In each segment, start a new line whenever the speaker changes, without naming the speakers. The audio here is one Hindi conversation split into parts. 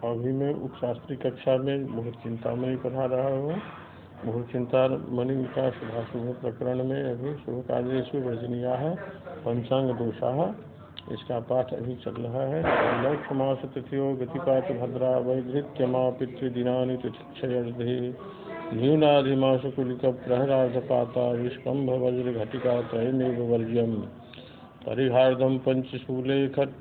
अभी मैं उपशास्त्री कक्षा में मुहूर्त चिंतामणि पढ़ा रहा हूँ। मुहूर्त चिंतामणि का शुभाशुभ प्रकरण में अभी शुभ कार्येषु वर्जनीयाः पंचांग दोषाः, इसका पाठ अभी चल रहा है। लक्ष्य मास तिथियो गतिपात भद्रा वैधृत्यमा पितृदिनानि तिथिक्षयर्धि न्यूनाधिमासु कुलिक प्रहराधपाता विष्कंभ वज्र घटिका त्रयमेव वर्ज्यम् परिहार्धं पंचशूले खट्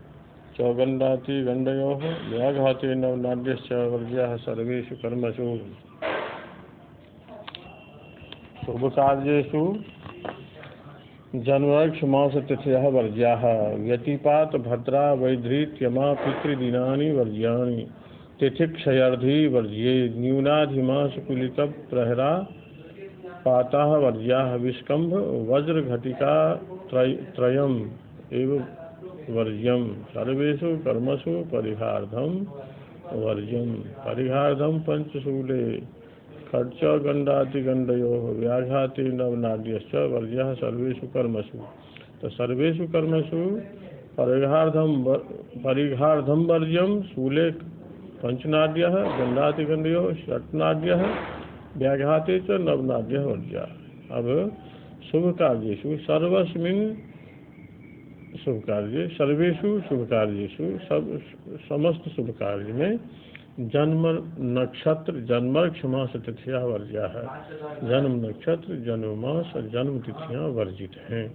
चौगंडाति गंडयोः व्याघाते नवनाड्यश्च वर्ज्याः सर्वेषु कर्मसु। शुभ कार्येषु जन्मलक्ष्य मास तिथयः वर्ज्याः व्यतिपात भद्रा वैधृत्यमा पितृदिनानि वर्ज्यानि तिथिक्षयर्धि वर्ज्ये न्यूनाधिमास कुलिक प्रहरा पाताः वर्ज्याः विष्कंभ वज्र घटिका त्रयम् एव वर्ज्यं सर्वेषु कर्मसु परिहार्धं वर्ज्यं परिहार्धं पंचशूले खड्च गंडाति गंडयोः व्याघाते नवनाड्यश्च वर्ज्यः सर्वेषु कर्मसु। तो सर्वेषु कर्मसु परिहार्धं वर्ज्यं शूले पंचनाड्यः गंडाति गंडयोः षट्नाड्यः व्याघाते च नवनाड्यः वर्ज्यः। अब शुभ कार्येषु सर्वस्मिन् शुभ कार्य सर्वेषु शुभ कार्येषु समस्त शुभ कार्य में जन्म नक्षत्र जन्मलक्ष्य मास तिथियाँ वर्ज्या है। जन्म नक्षत्र जन्म मास और जन्म तिथियाँ वर्जित हैं।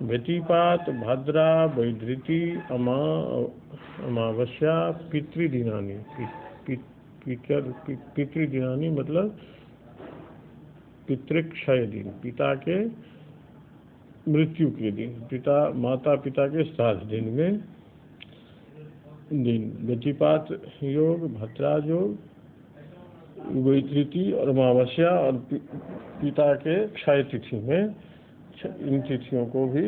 व्यतिपात भद्रा वैधृति अमावस्या पितृदिनानि पितृदिनानि मतलब पितृक्षय दिन, पिता के मृत्यु के दिन, माता पिता के श्राद्ध दिन में व्यतिपात योग भद्रा योग वैधृति और अमावस्या और पिता के क्षय तिथि में इन तिथियों को भी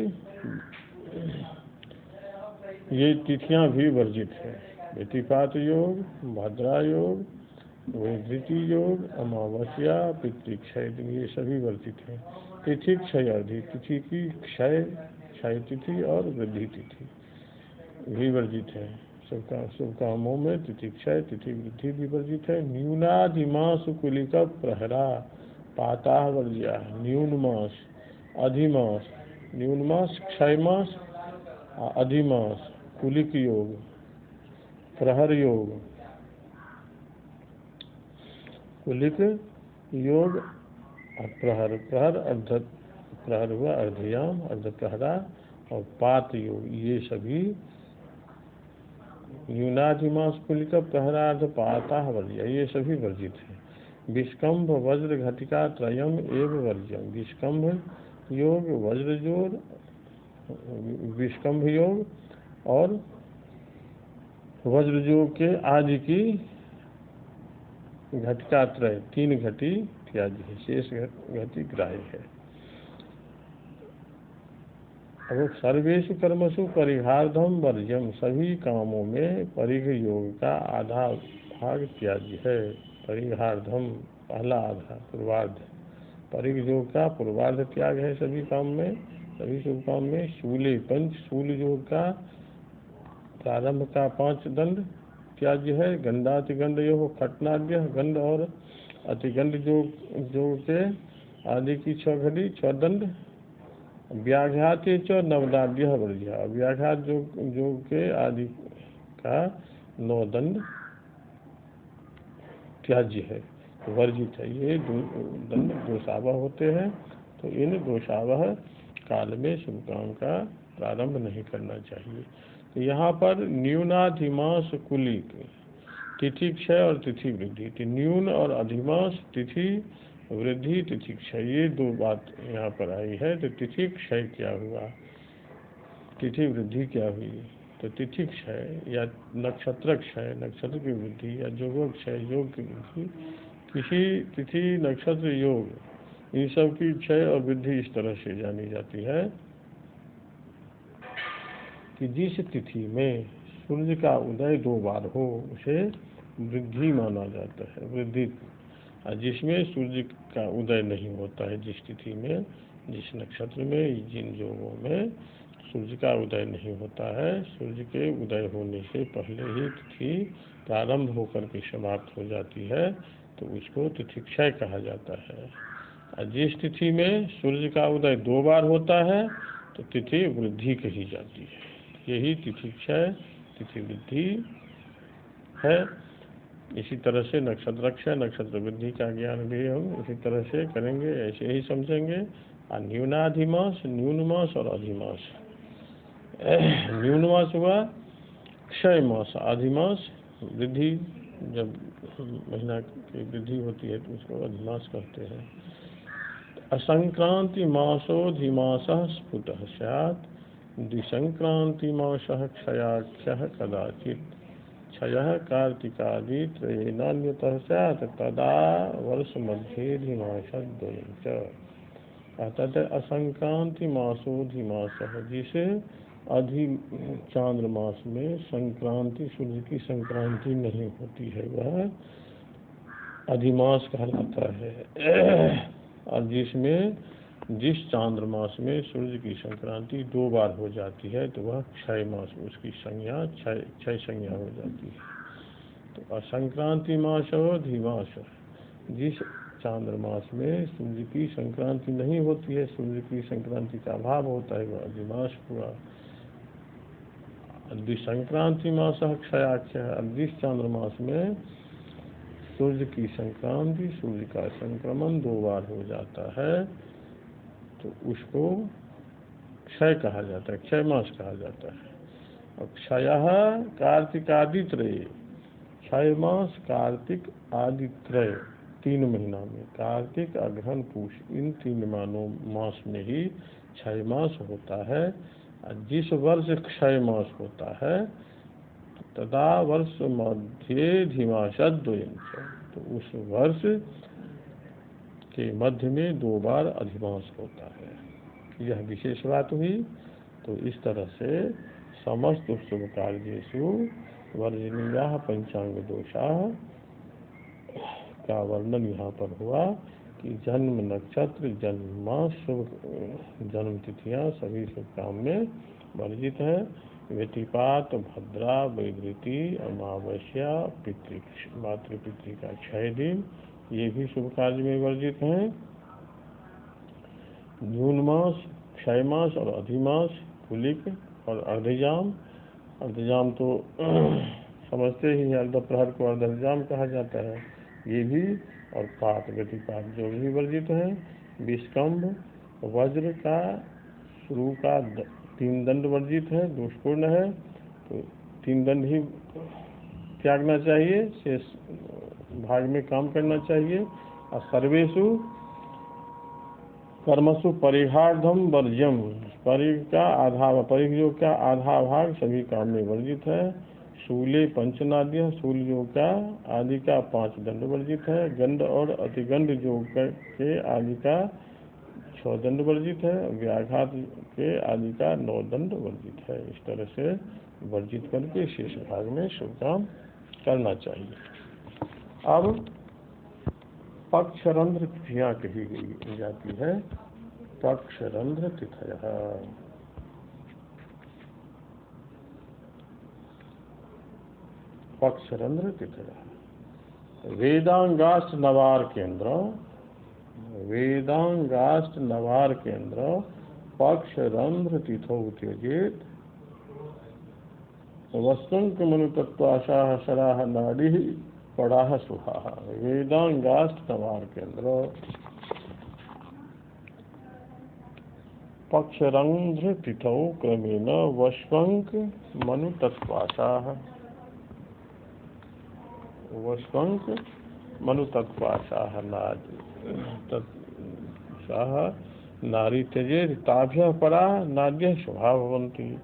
ये तिथियां भी वर्जित है। व्यतिपात योग भद्रा योग वैधृति योग अमावस्या पितृक्षय दिन ये सभी वर्जित हैं। तिथि क्षय अर्धि तिथि की क्षय तिथि और वृद्धि तिथि भी वर्जित है। शुभ कामों में तिथि क्षय तिथि वृद्धि भी वर्जित है। न्यूनाधिमास कुलिक प्रहरा पाता वर्ज्या न्यून मास अधिमास न्यून मास क्षय मास अधिमास कुलिक योग प्रहर योग कुलिक योग प्रहर अर्ध प्रहर हुआ अर्धयाम अर्ध प्रहरा और पात योग ये सभी न्यूनाधिमास कुलिक प्रहरा अर्ध पाता वर्ज्य ये सभी वर्जित हैं। विष्कंभ वज्र घटिका त्रयम एव वर्ज्यम विष्कंभ योग वज्र योग विष्कंभ योग और वज्र योग के आदि की घटिका त्रय तीन घटी त्याज्य है, शेष घटी ग्राह्य है। अब सर्वेषु कर्मसु परिहार्धम वर्ज्यम सभी कामों में परिघ योग का आधा भाग त्याज्य है। परिहार्धम पहला आधा पूर्वार्ध परिघ योग का पूर्वार्ध त्याग है सभी काम में सभी शुभ काम में। शूले पंच शूल योग का प्रारंभ का 5 दंड त्याज्य है। गंडाति गंड योग खटनाद्य गंड और अतिगंड योग के आदि की 6 घड़ी 6 दंड। व्याघाते च नवनाड्य वर्ज्य व्याघात योग के आदि का 9 दंड त्याज्य है वर्जित है। ये दंड दोषावह होते हैं तो इन दोषावह काल में शुभ काम का प्रारंभ नहीं करना चाहिए। तो यहाँ पर न्यूनाधिमास कुलिक तिथि क्षय और तिथि वृद्धि न्यून और अधिमास तिथि वृद्धि तिथि क्षय ये 2 बात यहाँ पर आई है। तो तिथि क्षय क्या हुआ तिथि वृद्धि क्या हुई। तो तिथि क्षय या नक्षत्र क्षय नक्षत्र की वृद्धि या जोगो क्षय योग की वृद्धि किसी तिथि नक्षत्र योग इन सब की क्षय और वृद्धि इस तरह से जानी जाती है कि जिस तिथि में सूर्य का उदय 2 बार हो उसे वृद्धि माना जाता है वृद्धि। और जिसमें सूर्य का उदय नहीं होता है जिस तिथि में जिस नक्षत्र में जिन योगों में सूर्य का उदय नहीं होता है। सूर्य के उदय होने से पहले ही तिथि प्रारंभ होकर के समाप्त हो जाती है, तो उसको तिथि क्षय कहा जाता है। और जिस तिथि में सूर्य का उदय 2 बार होता है तो तिथि वृद्धि कही जाती है। यही तिथि क्षय, तिथि वृद्धि है। इसी तरह से नक्षत्र क्षय, नक्षत्र वृद्धि का ज्ञान भी हम इसी तरह से करेंगे, ऐसे ही समझेंगे। और न्यूनाधिमास, न्यून मास और अधिमास। न्यून मास हुआ क्षय मास, अधिमास वृद्धि, जब महीना की वृद्धि होती है तो उसको अधिमास कहते हैं। असंक्रांति मासोधिमासः स्फुटः स्यात्, द्विसंक्रांति मासः क्षयाख्यः कदाचित्, क्षयः कार्तिकादि त्रयेनान्यतः स्यात्, तदा वर्षमध्येधिमासद्वयं च। अतः असंक्रांति मासोधिमासः, जिसे अधि चांद्रमास में संक्रांति, सूर्य की संक्रांति नहीं होती है, वह अधिमास कहलाता है। और जिस चांद्रमास में सूर्य की संक्रांति 2 बार हो जाती है तो वह क्षय मास, उसकी संज्ञा क्षय संज्ञा हो जाती है। तो असंक्रांति मास और धिमास, जिस चांद्रमास में सूर्य की संक्रांति नहीं होती है, सूर्य की संक्रांति का अभाव होता है, वह अधिमास हुआ। द्विसंक्रांति मास क्षयाख्य, जिस चांद्रमास में सूर्य की संक्रांति, सूर्य का संक्रमण 2 बार हो जाता है तो उसको क्षय कहा जाता है, क्षय मास कहा जाता है। और क्षयः कार्तिकादित्रय, क्षय मास कार्तिक आदि त्रय 3 महीना में, कार्तिक अग्रहण पूष, इन 3 मास में ही क्षय मास होता है। जिस वर्ष क्षय मास होता है तदा वर्ष मध्य धीमासद्वयं, तो उस वर्ष के मध्य में 2 बार अधिमास होता है। यह विशेष बात हुई। तो इस तरह से समस्त शुभ कार्येषु वर्जनीयाः पंचांग दोषाः का वर्णन यहाँ पर हुआ कि जन्म नक्षत्र, जन्म मास, शुभ जन्म तिथियाँ सभी शुभ काम में वर्जित है। व्यतिपात, भद्रा, वैधृति, अमावस्या, मातृपितृ का क्षय दिन, ये भी शुभ कार्य में वर्जित हैं। न्यून मास, क्षय मास और अधिमास, कुलिक और अर्धजाम। अर्धजाम तो समझते ही है, अर्धप्रहर को अर्धजाम कहा जाता है, ये भी। और पात, व्यतिपात जो भी वर्जित हैं। विस्कंभ, वज्र का, शुरू का 3 दंड वर्जित है, दोषपूर्ण है, तो 3 दंड ही त्यागना चाहिए, शेष भाग में काम करना चाहिए। और सर्वेषु कर्मसु परिहार्धम वर्ज्यम, परिघ का आधा, परिघ योग का आधा भाग सभी काम में वर्जित है। शूले पंचनाद्य, शूल योग का आदि का 5 दंड वर्जित है। गंड और अतिगंड योग के आदि का 6 दंड वर्जित है। व्याघात के आदि का 9 दंड वर्जित है। इस तरह से वर्जित करके शेष भाग में शुभ काम करना चाहिए। अब पक्षरंध्र तिथियाँ कही गई जाती है। पक्षरंध्र तिथयः, पक्षरंध्र तिथयः वेदांगाष्ट नवार केंद्र, वेदांगाष्ट नवार केंद्र पक्षरंध्र तिथौ त्यजेत, वस्तुंक मनुतत्वाशाः शराः नाड़ी पड़ाः सुहाः। वेदांगाष्ट नवार केंद्र पक्षरंध्र तिथौ क्रमेण वस्वंक मनुतत्वाशाः, वस्वंक मनुतत्वाशाः नारी त्यजेत ताभ्यः परा नाद्यः शुभा भवन्ति।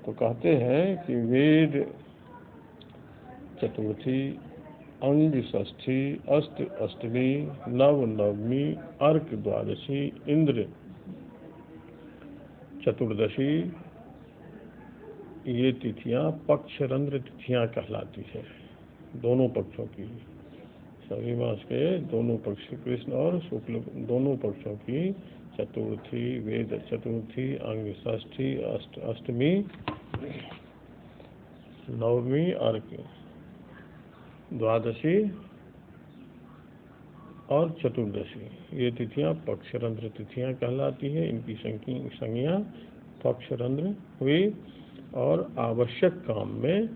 तो कहते हैं कि वेद चतुर्थी, अंग षष्ठी, अष्ट अष्टमी, नव नवमी, अर्क द्वादशी, इंद्र चतुर्दशी, ये तिथियां पक्षरंध्र तिथियां कहलाती है। दोनों पक्षों की, सभी मास के दोनों पक्ष, कृष्ण और शुक्ल दोनों पक्षों की चतुर्थी, वेद चतुर्थी, अंग षष्ठी, अष्टमी, नवमी और द्वादशी और चतुर्दशी, ये तिथियां पक्षरंध्र तिथियां कहलाती है। इनकी संज्ञा पक्षरंध्र हुई। और आवश्यक काम में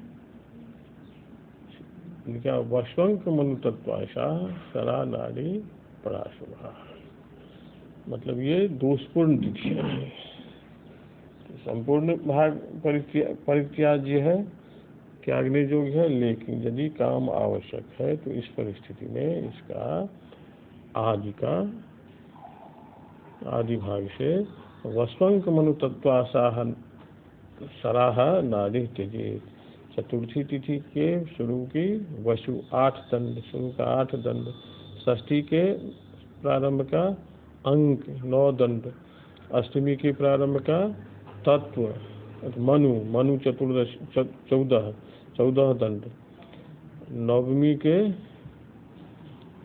इनका वस्वंक मनुतत्वाशा सरा नाड़ी पराशुभा, मतलब ये दोषपूर्ण तिथियां हैं। संपूर्ण भाग परित्याज्य है, त्यागने योग्य है, लेकिन यदि काम आवश्यक है तो इस परिस्थिति में इसका आदि भाग से वस्वंक मनुतत्वासाह सराह नाड़ी त्यजेत। चतुर्थी तिथि के शुरू की वसु 8 दंड, शुरू का 8 दंड, षष्ठी के प्रारंभ का अंक 9 दंड, अष्टमी के प्रारंभ का तत्व मनु चतुर्दश 14 दंड, नवमी के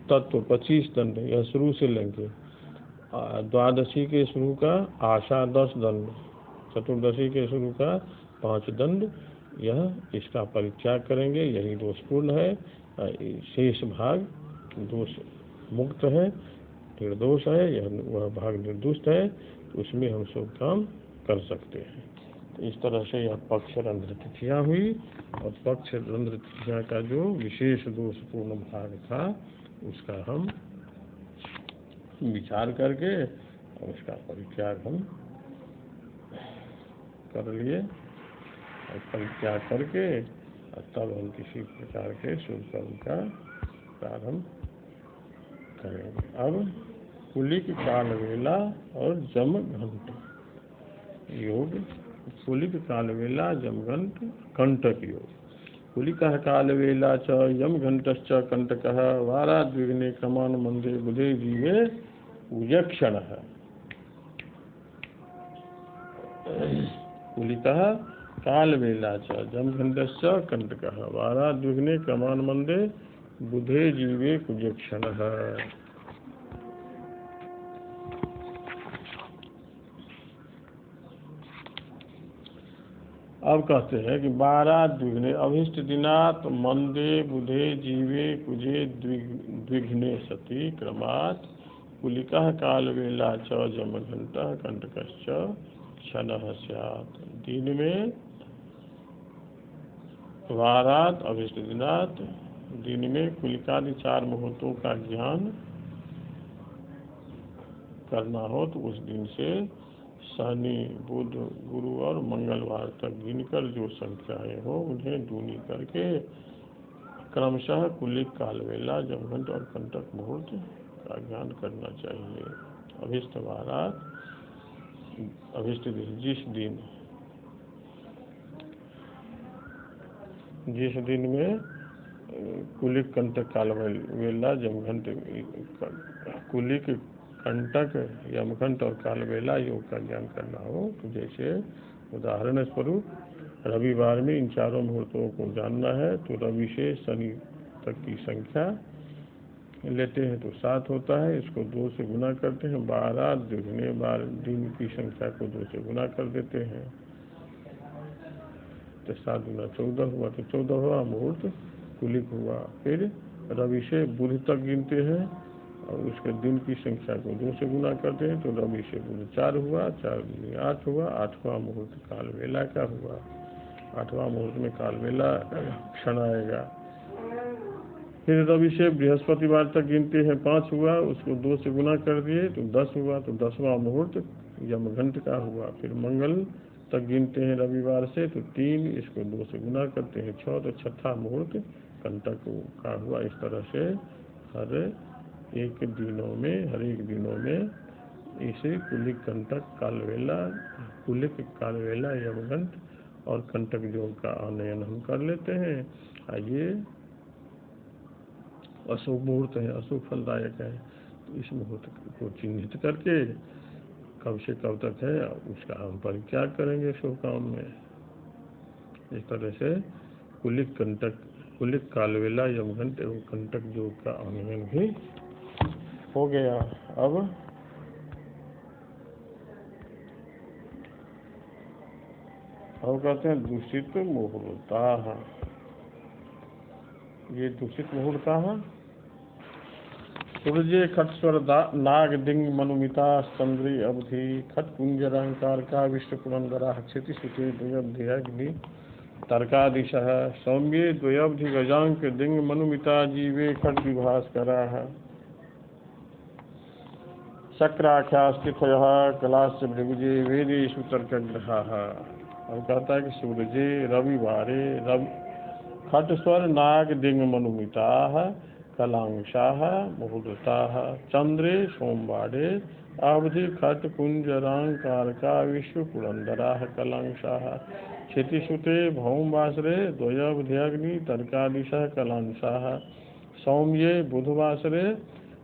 तत्व 25 दंड, यह शुरू से लेंगे। द्वादशी के शुरू का आशा 10 दंड, चतुर्दशी के शुरू का 5 दंड, यह इसका परित्याग करेंगे, यही दोषपूर्ण है। शेष भाग दोष मुक्त है, निर्दोष है, यह वह भाग निर्दुष्ट है, तो उसमें हम सब काम कर सकते हैं। तो इस तरह से यह पक्षरंध्र तिथियां हुई। और पक्षरंध्र तिथियां का जो विशेष दोषपूर्ण भाग था उसका हम विचार करके और उसका परित्याग हम कर लिए, और परित्याग करके तब हम किसी प्रकार के शुभ कर्म का प्रारंभ करेंगे। अब कुलिक कालवेला और जमघंट योग। कुलिक कालवेला जमघंट कंटक योग। कुलिकः कालवेला च यमघंटश्च कंटकः वाराद्विघ्ने क्रमान् मंदे बुधे जीवे उयक्षणः। कुलिकः कालवेला च यमघंटश्च कंटकः वाराद्विघ्ने क्रमान् मंदे बुधे जीवे कुजक्षणः। अब कहते हैं कि 12 द्विघ्ने अभिष्ट दिनात मंदे बुधे जीवे कुजे द्विघ्ने सति क्रमात् कुलिकः कालवेला च जमघंटः कंटकश्च क्षणः स्यात्। दिन में वारात अभिष्ट दिनात, दिन में कुलिकादि 4 मुहूर्तों का ज्ञान करना हो तो उस दिन से शनि, बुध, गुरु और मंगलवार तक गिनकर जो संख्याएं हो उन्हें दूनी करके क्रमशः कुलिक, कालवेला, जमघंट और कंटक मुहूर्त का ज्ञान करना चाहिए। अभिष्ट वारात, अभिष्ट दिन, जिस दिन में कुलिक, कंटक, कालवेला, जमघंट, कुलिक, कंटक, यमघंट और कालवेला योग का ज्ञान करना हो तो जैसे उदाहरण स्वरूप रविवार में इन 4 मुहूर्तों को जानना है तो रवि से शनि तक की संख्या लेते हैं तो 7 होता है, इसको 2 से गुना करते हैं, 12 द्विगुने 12 दिन की संख्या को 2 से गुना कर देते हैं तो 7 गुना 14 हुआ, तो 14वां मुहूर्त कुलिक हुआ। फिर रवि से बुध तक गिनते हैं और उसके दिन की संख्या को 2 से गुना करते हैं तो रवि से बुध 4 हुआ, 4 दूनी 8 हुआ। 8वां मुहूर्त कालवेला का हुआ, 8वां मुहूर्त में कालवेला क्षण आएगा। फिर रवि से बृहस्पतिवार तक गिनते हैं, 5 हुआ, उसको 2 से गुना कर दिए तो 10 हुआ, तो 10वां मुहूर्त यमघंट का हुआ। फिर मंगल तक गिनते हैं रविवार से तो 3, इसको 2 से गुना करते हैं 6, तो 6वां मुहूर्त कंटक का हुआ। इस तरह से हर एक दिनों में इसे कुलिक, कंटक, कालवेला, यमघंट और कंटक योग का आनयन हम कर लेते हैं। ये अशुभ मुहूर्त है, अशुभ फलदायक है, तो इस मुहूर्त को चिन्हित करके कब से कब तक है उसका हम परित्याग करेंगे शुभ काम में। इस तरह से कुलिक, कालवेला, यमघंट एवं कंटक योग का आनयन भी हो गया। अब और कहते हैं दूषित मुहूर्ता। ये दूषित मुहूर्ता है। सूर्य खट स्वर नाग दिंग मनुमिता चंद्री अवधि खट कुंजर अहंकार का विष्णु पुरंदरा क्षति सुति द्वयब्धिग्नि तर्कादिश सौम्ये द्वयब्धि गजांक दिंग मनुमिता जीवे खट विभास्करा शक्राख्यास्थितय कलाश्च भृगुजे वेदेषु तर्कग्रहाः। और कहता है कि सूर्य रविवारे खट स्वर नाग दिंग मनुमिता कलांशा मुहूर्ता चंद्रे सोमवारे अवधि खट कुंजरांकारका विश्व पुरंदरा कलांशा क्षितिसुते भौमवासरे द्वयब्ध्यग्नि तर्कादिश कलांशा सौम्ये बुधवासरे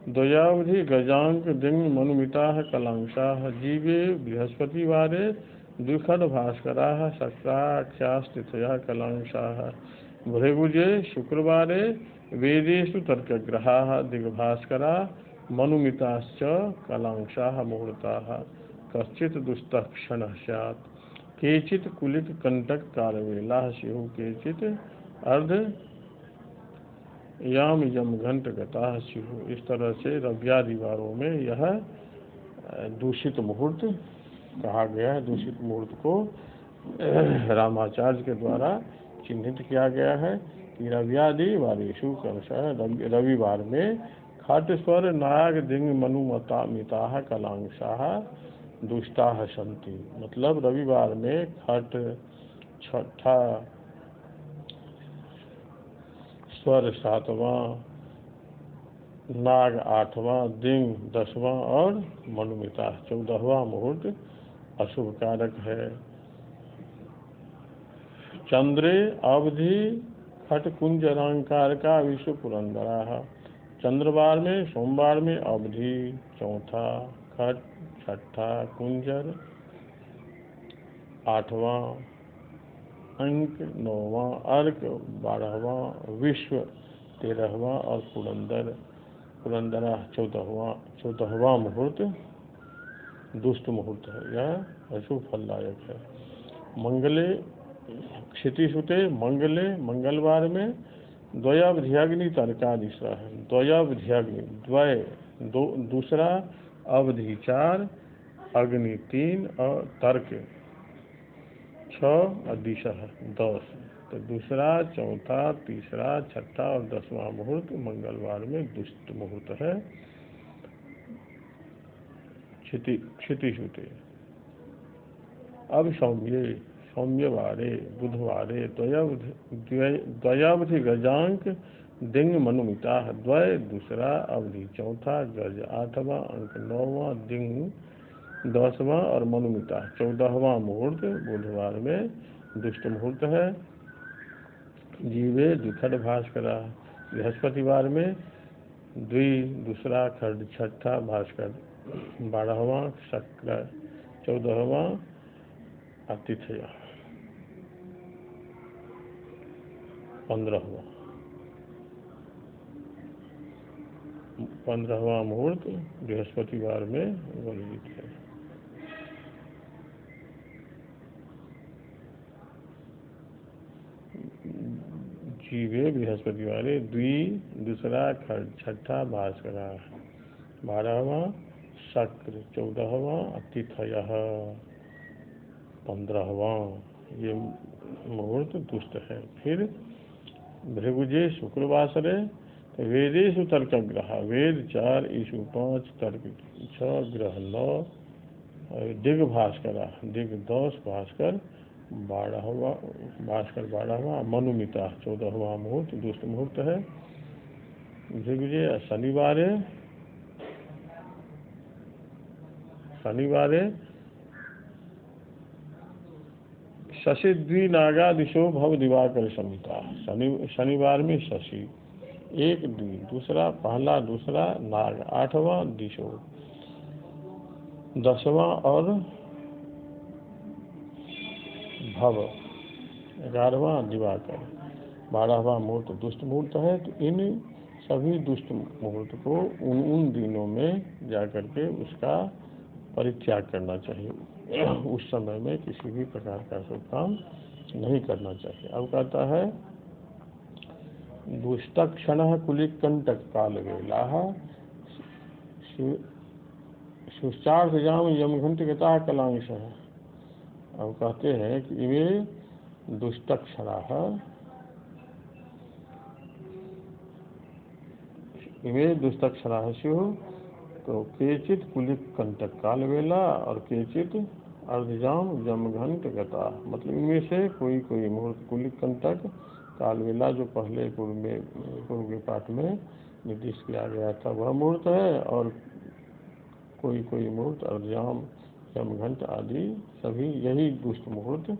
द्वयावधि गजांक दिंग मनुमिता कलांशा जीवे बृहस्पतिवारे द्विखड भास्करा शक्राख्यास्थितया कलांशा भृगुजे शुक्रवारे वेदेषु तर्कग्रहाः दिग्भास्करा मनुमिताश्च कलांशाः मुहूर्ताः कश्चित् दुस्तः क्षणः स्यात् केचित् कुलित कंटक कालवेलाः स्युः केचित् अर्ध याम यम घंट गता स्युः। इस तरह से रव्यादि वारों में यह दूषित मुहूर्त कहा गया है। दूषित मुहूर्त को रामाचार्य के द्वारा चिन्हित किया गया है कि रव्यादि वारेषु रविवार में खट स्वर नाग दिंग मनुमता मिता कलांशाः दुष्टाः सन्ति। मतलब रविवार में खट छठा, स्वर 7वां, नाग 8वां, दिंग 10वां और मनुमिता 14वां मुहूर्त अशुभ कारक है। चंद्रे अवधि खट कुंजरांकार का विश्व पुरंदरा। चंद्रवार में सोमवार में अवधि चौथा, खट छठा, कुंजर 8वां, अंक 9वां, अर्क 12वां, विश्व 13वां और पुरंदरा 14वां मुहूर्त दुष्ट मुहूर्त है। यह अशुभ फलदायक है। मंगले क्षितिसुते मंगले मंगलवार में द्वयावध्याग्नि तर्कादिश है। द्वयावध्याग्नि द्वय दूसरा, अवधि 4, अग्नि 3 और तर्क 6 और दिशा 10। तो दूसरा, चौथा, तीसरा, छठा और 10वां मुहूर्त मंगलवार में दुष्ट मुहूर्त है। क्षितिसुते। अब सौम्यवारे बुधवारे द्वयावधि गजांक दिंग मनुमिता द्वय दूसरा, अवधि चौथा, गज 8वां, अंक 9वां, दिंग 10वां और मनुमिता 14वां मुहूर्त बुधवार में दुष्ट मुहूर्त है। जीवे द्विखड भास्करा। बृहस्पतिवार में दूसरा, खड छठा, भास्कर 12वां, शक्र 14वां, आतिथ्य 15वां मुहूर्त बृहस्पतिवार में वर्जित है। जीवे बृहस्पतिवारे दूसरा, खड छठा, भास्करा 12वां, शक्र 14वां, आतिथ्य 15वां। ये मुहूर्त दुष्ट है। फिर भृगुजे शुक्रवासरे वेदेषु तर्कग्रह वेद 4, ईशु 5, तर्क 6, ग्रह 9, दिग भास्करा दिग 10, भास्कर 12वां, मनुमिता 14वां मुहूर्त दुष्ट मुहूर्त है। भृगुजे शनिवारे शशि द्विनागादिशो भव दिवाकर समिता। शनिवार में शशि 1 द्वि दूसरा, पहला दूसरा, नाग 8वां, दिशो 10वां और भव 11वां दिवाकर 12वां मुहूर्त दुष्ट मुहूर्त है। तो इन सभी दुष्ट मुहूर्त को उन दिनों में जाकर के उसका परित्याग करना चाहिए। उस समय में किसी भी प्रकार का शुभ काम नहीं करना चाहिए। अब कहता है दुष्टक्षण कुलिकंटक काल वेला सुचार्याम यमघंट गता कलांश है। अब कहते हैं कि इवे दुष्टक्षणा इवे दुष्टक्षणा स्युः तो केचित कुलिकंटक काल वेला और केचित अर्धजाम यमघंट गता, मतलब इनमें से कोई कोई मुहूर्त कुलिकंटक काल वेला जो पहले पूर्व के पाठ में निर्दिष्ट किया गया था वह मुहूर्त है, और कोई कोई मुहूर्त अर्धजाम यमघंट आदि सभी यही दुष्ट मुहूर्त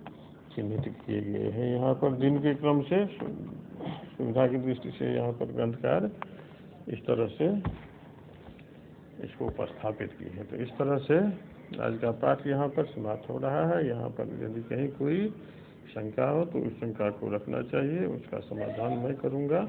चिन्हित किए गए हैं। यहाँ पर दिन के क्रम से सुविधा की दृष्टि से यहाँ पर ग्रंथकार इस तरह से इसको उपस्थापित की है। तो इस तरह से आज का पाठ यहाँ पर समाप्त हो रहा है। यहाँ पर यदि कहीं कोई शंका हो तो उस शंका को रखना चाहिए, उसका समाधान मैं करूँगा।